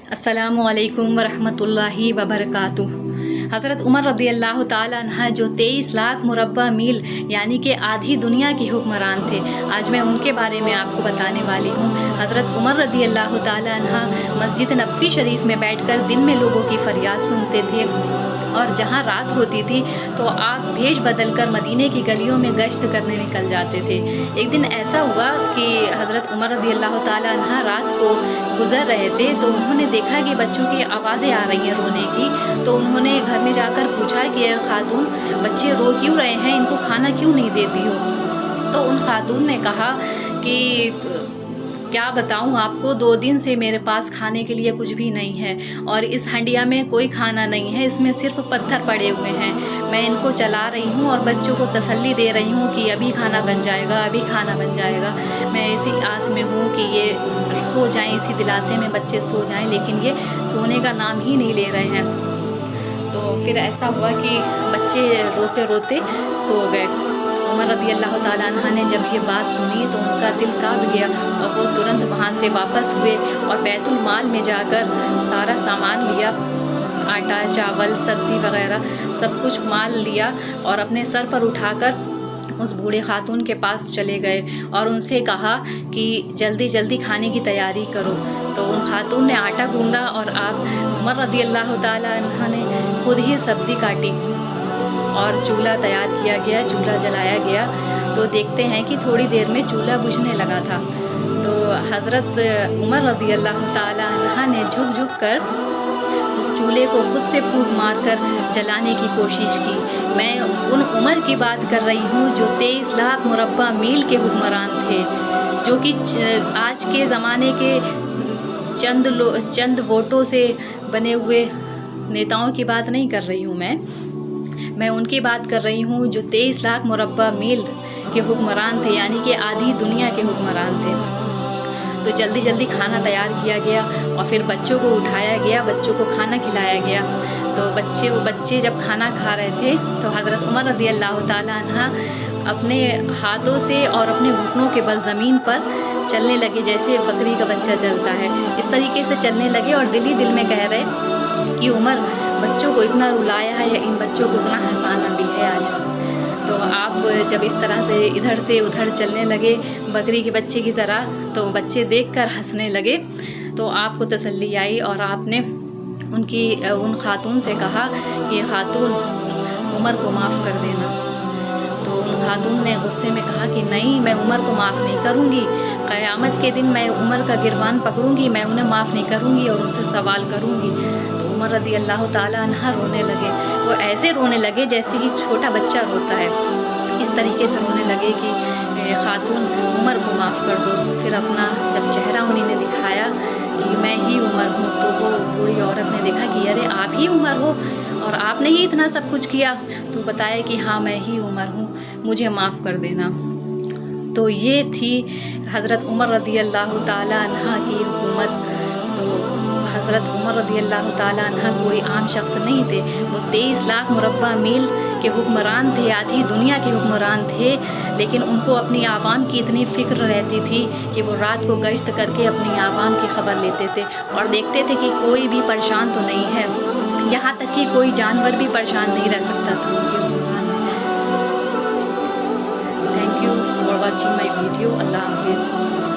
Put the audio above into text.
السلام علیکم ورحمۃ اللہ وبرکاتہ۔ حضرت عمر رضی اللہ تعالیٰ عنہ جو 23 لاکھ مربع میل یعنی کہ آدھی دنیا کے حکمران تھے، آج میں ان کے بارے میں آپ کو بتانے والی ہوں۔ حضرت عمر رضی اللہ تعالیٰ عنہ مسجد نبوی شریف میں بیٹھ کر دن میں لوگوں کی فریاد سنتے تھے، اور جہاں رات ہوتی تھی تو آپ بھیش بدل کر مدینے کی گلیوں میں گشت کرنے نکل جاتے تھے۔ ایک دن ایسا ہوا کہ حضرت عمر رضی اللہ تعالیٰ عنہ رات کو گزر رہے تھے تو انہوں نے دیکھا کہ بچوں کی آوازیں آ رہی ہیں رونے کی، تو انہوں نے گھر میں جا کر پوچھا کہ اے خاتون، بچے رو کیوں رہے ہیں، ان کو کھانا کیوں نہیں دیتی ہو؟ تو ان خاتون نے کہا کہ کیا بتاؤں آپ کو، 2 دن سے میرے پاس کھانے کے لیے کچھ بھی نہیں ہے، اور اس ہنڈیا میں کوئی کھانا نہیں ہے، اس میں صرف پتھر پڑے ہوئے ہیں۔ میں ان کو چلا رہی ہوں اور بچوں کو تسلی دے رہی ہوں کہ ابھی کھانا بن جائے گا، ابھی کھانا بن جائے گا۔ میں اسی آس میں ہوں کہ یہ سو جائیں، اسی دلاسے میں بچے سو جائیں، لیکن یہ سونے کا نام ہی نہیں لے رہے ہیں۔ تو پھر ایسا ہوا کہ بچے روتے روتے سو گئے۔ عمر رضی اللہ تعالیٰ عنہ نے جب یہ بات سنی تو ان کا دل کانپ گیا، اور وہ ترنت وہاں سے واپس ہوئے اور بیت المال میں جا کر سارا سامان لیا، آٹا، چاول، سبزی وغیرہ سب کچھ مال لیا، اور اپنے سر پر اٹھا کر اس بوڑھے خاتون کے پاس چلے گئے اور ان سے کہا کہ جلدی جلدی کھانے کی تیاری کرو۔ تو ان خاتون نے آٹا گوندا اور آپ عمر رضی اللہ تعالیٰ عنہ نے خود ہی سبزی کاٹی اور چولہا تیار کیا گیا، چولہا جلایا گیا۔ تو دیکھتے ہیں کہ تھوڑی دیر میں چولہا بجھنے لگا تھا، تو حضرت عمر رضی اللہ تعالیٰ عنہ نے جھک جھک کر اس چولہے کو خود سے پھونک مار کر جلانے کی کوشش کی۔ میں ان عمر کی بات کر رہی ہوں جو 23 لاکھ مربع میل کے حکمران تھے، جو کہ آج کے زمانے کے چند ووٹوں سے بنے ہوئے نیتاؤں کی بات نہیں کر رہی ہوں، میں ان کی بات کر رہی ہوں جو 23 لاکھ مربع میل کے حکمران تھے، یعنی کہ آدھی دنیا کے حکمران تھے۔ تو جلدی جلدی کھانا تیار کیا گیا اور پھر بچوں کو اٹھایا گیا، بچوں کو کھانا کھلایا گیا۔ تو بچے جب کھانا کھا رہے تھے تو حضرت عمر رضی اللہ تعالیٰ عنہ اپنے ہاتھوں سے اور اپنے گھٹنوں کے بل زمین پر چلنے لگے، جیسے بکری کا بچہ چلتا ہے، اس طریقے سے چلنے لگے، اور دل ہی دل میں کہہ رہے کہ عمر بچوں کو اتنا رلایا ہے، یا ان بچوں کو اتنا ہنسانا بھی ہے آج۔ تو آپ جب اس طرح سے ادھر سے ادھر چلنے لگے بکری کے بچے کی طرح، تو بچے دیکھ کر ہنسنے لگے، تو آپ کو تسلی آئی، اور آپ نے ان خاتون سے کہا کہ خاتون عمر کو معاف کر دینا۔ تو ان خاتون نے غصے میں کہا کہ نہیں، میں عمر کو معاف نہیں کروں گی، قیامت کے دن میں عمر کا گریبان پکڑوں گی، میں انہیں معاف نہیں کروں گی اور ان سے سوال کروں گی۔ تو عمر رضی اللہ تعالیٰ عنہ رونے لگے، وہ ایسے رونے لگے جیسے کہ چھوٹا بچہ روتا ہے، اس طریقے سے رونے لگے کہ خاتون عمر کو معاف کر دو۔ پھر اپنا جب چہرہ انہیں نے دکھایا کہ میں ہی عمر ہوں، تو وہ بوڑھی عورت نے دیکھا کہ ارے آپ ہی عمر ہو، اور آپ نے ہی اتنا سب کچھ کیا، تو بتایا کہ ہاں میں ہی عمر ہوں، مجھے معاف کر دینا۔ تو یہ تھی حضرت عمر رضی اللہ تعالیٰ عنہ کی حکومت۔ تو حضرت عمر رضی اللہ تعالیٰ عنہ کوئی عام شخص نہیں تھے، وہ 23 لاکھ مربع میل کے حکمران تھے، آدھی دنیا کے حکمران تھے، لیکن ان کو اپنی عوام کی اتنی فکر رہتی تھی کہ وہ رات کو گشت کر کے اپنی عوام کی خبر لیتے تھے، اور دیکھتے تھے کہ کوئی بھی پریشان تو نہیں ہے، یہاں تک کہ کوئی جانور بھی پریشان نہیں رہ سکتا تھا ان کے حکمران میں۔ Thank you for watching my video. اللہ حافظ۔